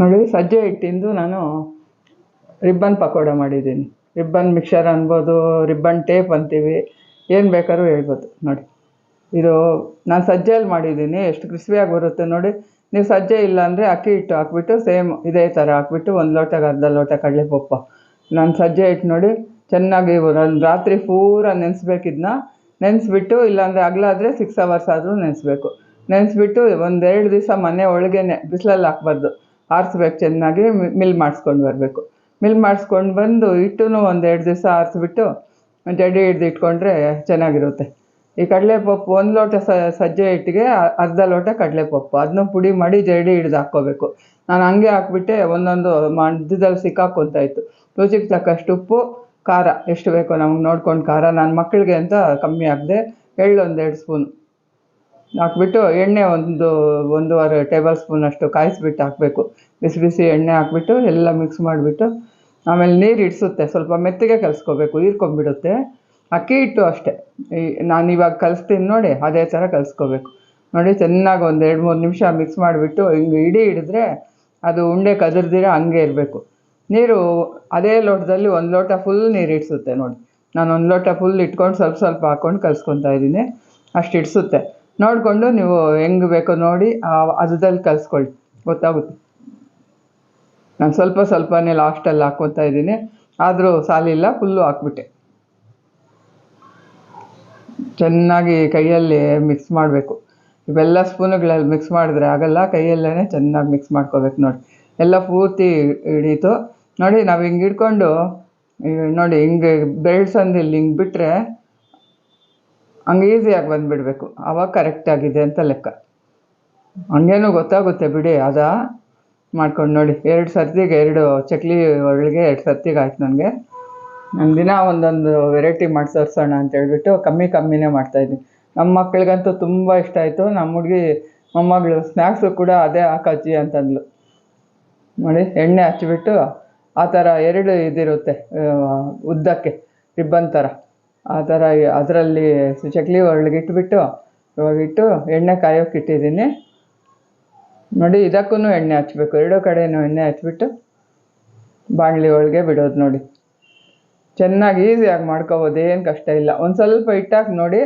ನೋಡಿ, ಸಜ್ಜೆ ಹಿಟ್ಟಿಂದು ನಾನು ರಿಬ್ಬನ್ ಪಕೋಡ ಮಾಡಿದ್ದೀನಿ. ರಿಬ್ಬನ್ ಮಿಕ್ಸರ್ ಅನ್ಬೋದು, ರಿಬ್ಬನ್ ಟೇಪ್ ಅಂತೀವಿ, ಏನು ಬೇಕಾದ್ರೂ ಹೇಳ್ಬೋದು. ನೋಡಿ, ಇದು ನಾನು ಸಜ್ಜೆಯಲ್ಲಿ ಮಾಡಿದ್ದೀನಿ. ಎಷ್ಟು ಕ್ರಿಸ್ಪಿಯಾಗಿ ಬರುತ್ತೆ ನೋಡಿ. ನೀವು ಸಜ್ಜೆ ಇಲ್ಲ ಅಂದರೆ ಅಕ್ಕಿ ಹಿಟ್ಟು ಹಾಕ್ಬಿಟ್ಟು ಸೇಮ್ ಇದೇ ಥರ ಹಾಕ್ಬಿಟ್ಟು ಒಂದು ಲೋಟಕ್ಕೆ ಅರ್ಧ ಲೋಟ ಕಡಲೆಪಪ್ಪು. ನಾನು ಸಜ್ಜೆ ಹಿಟ್ಟು ನೋಡಿ ಚೆನ್ನಾಗಿ ಒಂದು ರಾತ್ರಿ ಪೂರ ನೆನೆಸ್ಬೇಕಿದ್ನ. ನೆನೆಸ್ಬಿಟ್ಟು, ಇಲ್ಲಾಂದರೆ ಅಗಲಾದರೆ 6 hours ಆದರೂ ನೆನೆಸ್ಬೇಕು. ನೆನೆಸ್ಬಿಟ್ಟು ಒಂದೆರಡು ದಿವಸ ಮನೆ ಒಳಗೇನೆ ಬಿಸಿಲಲ್ಲಿ ಹಾಕ್ಬಾರ್ದು, ಆರಿಸ್ಬೇಕು ಚೆನ್ನಾಗಿ. ಮಿಲ್ ಮಾಡಿಸ್ಕೊಂಡು ಬರಬೇಕು. ಮಿಲ್ ಮಾಡಿಸ್ಕೊಂಡು ಬಂದು ಹಿಟ್ಟೂ ಒಂದೆರಡು ದಿವಸ ಆರಿಸ್ಬಿಟ್ಟು ಜಡಿ ಹಿಡ್ದು ಇಟ್ಕೊಂಡ್ರೆ ಚೆನ್ನಾಗಿರುತ್ತೆ. ಈ ಕಡಲೆಪಪ್ಪು 1 ಲೋಟ ಸಜ್ಜೆ ಹಿಟ್ಟಿಗೆ ಅರ್ಧ ಲೋಟ ಕಡಲೆಪಪ್ಪು, ಅದನ್ನು ಪುಡಿ ಮಾಡಿ ಜಡಿ ಹಿಡ್ದು ಹಾಕ್ಕೋಬೇಕು. ನಾನು ಹಂಗೆ ಹಾಕ್ಬಿಟ್ಟೆ ಒಂದೊಂದು ಮಧ್ಯದಲ್ಲಿ ಸಿಕ್ಕಾಕ್ಕೊಂತಾಯಿತ್ತು. ರುಚಿಗೆ ತಕ್ಕಷ್ಟು ಉಪ್ಪು, ಖಾರ ಎಷ್ಟು ಬೇಕೋ ನಮಗೆ ನೋಡ್ಕೊಂಡು ಖಾರ. ನಾನು ಮಕ್ಕಳಿಗೆ ಅಂತ ಕಮ್ಮಿ ಹಾಕಿದೆ. ಎಳ್ಳು 1-2 ಸ್ಪೂನು ಹಾಕ್ಬಿಟ್ಟು, ಎಣ್ಣೆ 1-1.5 ಟೇಬಲ್ ಸ್ಪೂನಷ್ಟು ಕಾಯಿಸ್ಬಿಟ್ಟು ಹಾಕಬೇಕು. ಬಿಸಿ ಬಿಸಿ ಎಣ್ಣೆ ಹಾಕ್ಬಿಟ್ಟು ಎಲ್ಲ ಮಿಕ್ಸ್ ಮಾಡಿಬಿಟ್ಟು, ಆಮೇಲೆ ನೀರು ಇಡಿಸುತ್ತೆ. ಸ್ವಲ್ಪ ಮೆತ್ತಗೆ ಕಲಿಸ್ಕೋಬೇಕು, ಹೀರ್ಕೊಂಡ್ಬಿಡುತ್ತೆ. ಅಕ್ಕಿ ಹಿಟ್ಟು ಅಷ್ಟೇ, ನಾನು ಇವಾಗ ಕಲಿಸ್ತೀನಿ ನೋಡಿ, ಅದೇ ಥರ ಕಲಿಸ್ಕೋಬೇಕು. ನೋಡಿ, ಚೆನ್ನಾಗಿ 1-2-3 ನಿಮಿಷ ಮಿಕ್ಸ್ ಮಾಡಿಬಿಟ್ಟು ಹಿಂಗೆ ಹಿಡಿದ್ರೆ ಅದು ಉಂಡೆ ಕದರ್ದಿರ ಹಂಗೆ ಇರಬೇಕು. ನೀರು ಅದೇ ಲೋಟದಲ್ಲಿ 1 ಲೋಟ ಫುಲ್ ನೀರು ಇಡಿಸುತ್ತೆ. ನೋಡಿ, ನಾನು 1 ಲೋಟ ಫುಲ್ ಇಟ್ಕೊಂಡು ಸ್ವಲ್ಪ ಸ್ವಲ್ಪ ಹಾಕ್ಕೊಂಡು ಕಲಿಸ್ಕೊತಾ ಇದ್ದೀನಿ. ಅಷ್ಟು ಇಡಿಸುತ್ತೆ. ನೋಡಿಕೊಂಡು ನೀವು ಹೆಂಗೆ ಬೇಕೋ ನೋಡಿ ಅದರಲ್ಲಿ ಕಲಿಸ್ಕೊಳ್ಳಿ, ಗೊತ್ತಾಗುತ್ತೆ. ನಾನು ಸ್ವಲ್ಪ ಸ್ವಲ್ಪನೇ ಲಾಸ್ಟಲ್ಲಿ ಹಾಕ್ಕೊತಾ ಇದ್ದೀನಿ, ಆದರೂ ಸಾಲಿಲ್ಲ, ಫುಲ್ಲು ಹಾಕ್ಬಿಟ್ಟೆ. ಚೆನ್ನಾಗಿ ಕೈಯಲ್ಲಿ ಮಿಕ್ಸ್ ಮಾಡಬೇಕು. ಇವೆಲ್ಲ ಸ್ಪೂನುಗಳಲ್ಲಿ ಮಿಕ್ಸ್ ಮಾಡಿದ್ರೆ ಆಗಲ್ಲ, ಕೈಯಲ್ಲೇ ಚೆನ್ನಾಗಿ ಮಿಕ್ಸ್ ಮಾಡ್ಕೋಬೇಕು. ನೋಡಿ, ಎಲ್ಲ ಪೂರ್ತಿ ಹಿಡೀತು. ನೋಡಿ, ನಾವು ಹಿಂಗೆ ಹಿಡ್ಕೊಂಡು ನೋಡಿ ಹಿಂಗೆ ಬೆರಳು ಸಂದಿಲ್ಲಿ ಹಿಂಗೆ ಬಿಟ್ಟರೆ ಹಂಗೆ ಈಸಿಯಾಗಿ ಬಂದುಬಿಡಬೇಕು. ಆವಾಗ ಕರೆಕ್ಟಾಗಿದೆ ಅಂತ ಲೆಕ್ಕ. ಹಂಗೇನೂ ಗೊತ್ತಾಗುತ್ತೆ ಬಿಡಿ. ಮಾಡ್ಕೊಂಡು ನೋಡಿ, 2 ಸರ್ತಿಗೆ 2 ಚಕ್ಲಿ ಒಳಗೆ 2 ಸರ್ತಿಗೆ ಆಯ್ತು ನನಗೆ. ನಾನು ದಿನ ಒಂದೊಂದು ವೆರೈಟಿ ಮಾಡಿ ತೋರಿಸೋಣ ಅಂತೇಳ್ಬಿಟ್ಟು ಕಮ್ಮಿನೇ ಮಾಡ್ತಾಯಿದ್ದೀನಿ. ನಮ್ಮ ಮಕ್ಕಳಿಗಂತೂ ತುಂಬ ಇಷ್ಟ ಆಯಿತು. ನಮ್ಮ ಹುಡುಗಿ ಮೊಮ್ಮಗಳು ಸ್ನ್ಯಾಕ್ಸು ಕೂಡ ಅದೇ ಹಾಕಜ್ಜಿ ಅಂತಂದ್ಲು. ನೋಡಿ, ಎಣ್ಣೆ ಹಚ್ಚಿಬಿಟ್ಟು ಆ ಥರ 2 ಇದಿರುತ್ತೆ ಉದ್ದಕ್ಕೆ ರಿಬ್ಬನ್ ಥರ, ಆ ಥರ ಅದರಲ್ಲಿ ಚಕ್ಲಿ ಒಳಗೆ ಇಟ್ಬಿಟ್ಟು ಇವಾಗಿಟ್ಟು ಎಣ್ಣೆ ಕಾಯೋಕೆ ಇಟ್ಟಿದ್ದೀನಿ. ನೋಡಿ, ಇದಕ್ಕೂ ಎಣ್ಣೆ ಹಚ್ಚಬೇಕು, 2 ಕಡೆಯೂ ಎಣ್ಣೆ ಹಚ್ಬಿಟ್ಟು ಬಾಣಲಿ ಒಳಗೆ ಬಿಡೋದು. ನೋಡಿ, ಚೆನ್ನಾಗಿ ಈಸಿಯಾಗಿ ಮಾಡ್ಕೋಬೋದು, ಏನು ಕಷ್ಟ ಇಲ್ಲ. ಒಂದು ಸ್ವಲ್ಪ ಹಿಟ್ಟಾಕಿ ನೋಡಿ,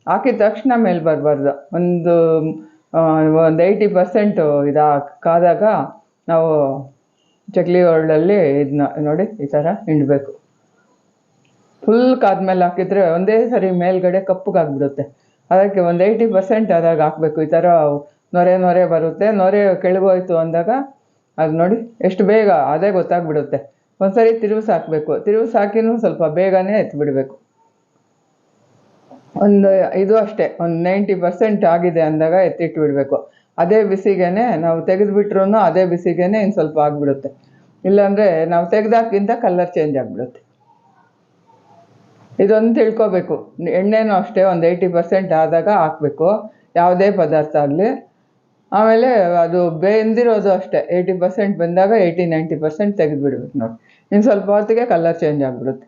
ಹಾಕಿದ ತಕ್ಷಣ ಮೇಲೆ ಬರಬಾರ್ದು. ಒಂದು 80% ಕಾದಾಗ ನಾವು ಚಕ್ಲಿ ಒರಳಲ್ಲಿ ಇದನ್ನ ನೋಡಿ ಈ ಥರ ಹಿಂಡಬೇಕು. ಫುಲ್ ಕಾದ್ಮೇಲೆ ಹಾಕಿದರೆ ಒಂದೇ ಸರಿ ಮೇಲ್ಗಡೆ ಕಪ್ಪಗಾಗ್ಬಿಡುತ್ತೆ. ಅದಕ್ಕೆ ಒಂದು 80% ಆದಾಗ ಹಾಕಬೇಕು. ಈ ಥರ ನೊರೆ ಬರುತ್ತೆ. ನೊರೆ ಕೆಳಗೋಯ್ತು ಅಂದಾಗ ಅದು ನೋಡಿ ಎಷ್ಟು ಬೇಗ ಅದೇ ಗೊತ್ತಾಗ್ಬಿಡುತ್ತೆ. ಒಂದು ಸರಿ ತಿರುಗಿಸಿ ಹಾಕಬೇಕು. ತಿರುಗಿಸಿ ಹಾಕಿನೂ ಸ್ವಲ್ಪ ಬೇಗನೆ ಎತ್ತಿಬಿಡಬೇಕು. ಇದು ಅಷ್ಟೇ, ಒಂದು 90% ಆಗಿದೆ ಅಂದಾಗ ಎತ್ತಿಟ್ಟು ಬಿಡಬೇಕು. ಅದೇ ಬಿಸಿಗೆ ನಾವು ತೆಗೆದುಬಿಟ್ರೂ ಅದೇ ಬಿಸಿಗೆ ಇನ್ನು ಸ್ವಲ್ಪ ಆಗಿಬಿಡುತ್ತೆ. ಇಲ್ಲಾಂದರೆ ನಾವು ತೆಗೆದಾಕಿಂತ ಕಲರ್ ಚೇಂಜ್ ಆಗಿಬಿಡುತ್ತೆ. ಇದೊಂದು ತಿಳ್ಕೊಬೇಕು. ಎಣ್ಣೆನೂ ಅಷ್ಟೇ ಒಂದು 80% ಆದಾಗ ಹಾಕಬೇಕು, ಯಾವುದೇ ಪದಾರ್ಥ ಆಗಲಿ. ಆಮೇಲೆ ಅದು ಬೆಂದಿರೋದು ಅಷ್ಟೇ, 80% ಬಂದಾಗ 80-90% ತೆಗೆದುಬಿಡ್ಬೇಕು. ನೋಡಿ, ಇನ್ನು ಸ್ವಲ್ಪ ಹೊತ್ತಿಗೆ ಕಲರ್ ಚೇಂಜ್ ಆಗಿಬಿಡುತ್ತೆ.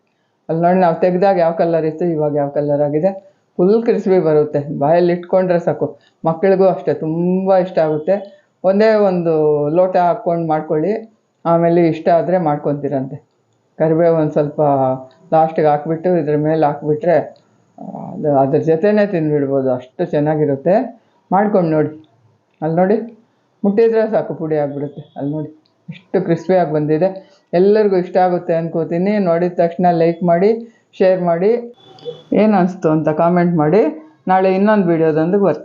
ಅಲ್ಲಿ ನೋಡಿ, ನಾವು ತೆಗೆದಾಗ ಯಾವ ಕಲರ್ ಇತ್ತು, ಇವಾಗ ಯಾವ ಕಲರ್ ಆಗಿದೆ. ಫುಲ್ ಕ್ರಿಸ್ಪಿ ಬರುತ್ತೆ. ಬಾಯಲ್ಲಿ ಇಟ್ಕೊಂಡ್ರೆ ಸಾಕು. ಮಕ್ಕಳಿಗೂ ಅಷ್ಟೇ ತುಂಬ ಇಷ್ಟ ಆಗುತ್ತೆ. ಒಂದೇ ಒಂದು ಲೋಟ ಹಾಕ್ಕೊಂಡು ಮಾಡ್ಕೊಳ್ಳಿ, ಆಮೇಲೆ ಇಷ್ಟ ಆದರೆ ಮಾಡ್ಕೊತೀರಂತೆ. ಕರಿಬೇವು ಒಂದು ಸ್ವಲ್ಪ ಲಾಸ್ಟಿಗೆ ಹಾಕ್ಬಿಟ್ಟು ಇದ್ರ ಮೇಲೆ ಹಾಕ್ಬಿಟ್ರೆ ಅದ್ರ ಜೊತೆನೇ ತಿಂದುಬಿಡ್ಬೋದು, ಅಷ್ಟು ಚೆನ್ನಾಗಿರುತ್ತೆ. ಮಾಡ್ಕೊಂಡು ನೋಡಿ. ಅಲ್ಲಿ ನೋಡಿ, ಮುಟ್ಟಿದ್ರೆ ಸಾಕು ಪುಡಿ ಆಗಿಬಿಡುತ್ತೆ. ಅಲ್ಲಿ ನೋಡಿ ಎಷ್ಟು ಕ್ರಿಸ್ಪಿಯಾಗಿ ಬಂದಿದೆ. ಎಲ್ಲರಿಗೂ ಇಷ್ಟ ಆಗುತ್ತೆ ಅನ್ಕೋತೀನಿ. ನೋಡಿದ ತಕ್ಷಣ ಲೈಕ್ ಮಾಡಿ, ಶೇರ್ ಮಾಡಿ, ಏನು ಅನಿಸ್ತು ಅಂತ ಕಾಮೆಂಟ್ ಮಾಡಿ. ನಾಳೆ ಇನ್ನೊಂದು ವೀಡಿಯೋದೊಂದಿಗೆ ಬರ್ತೀನಿ.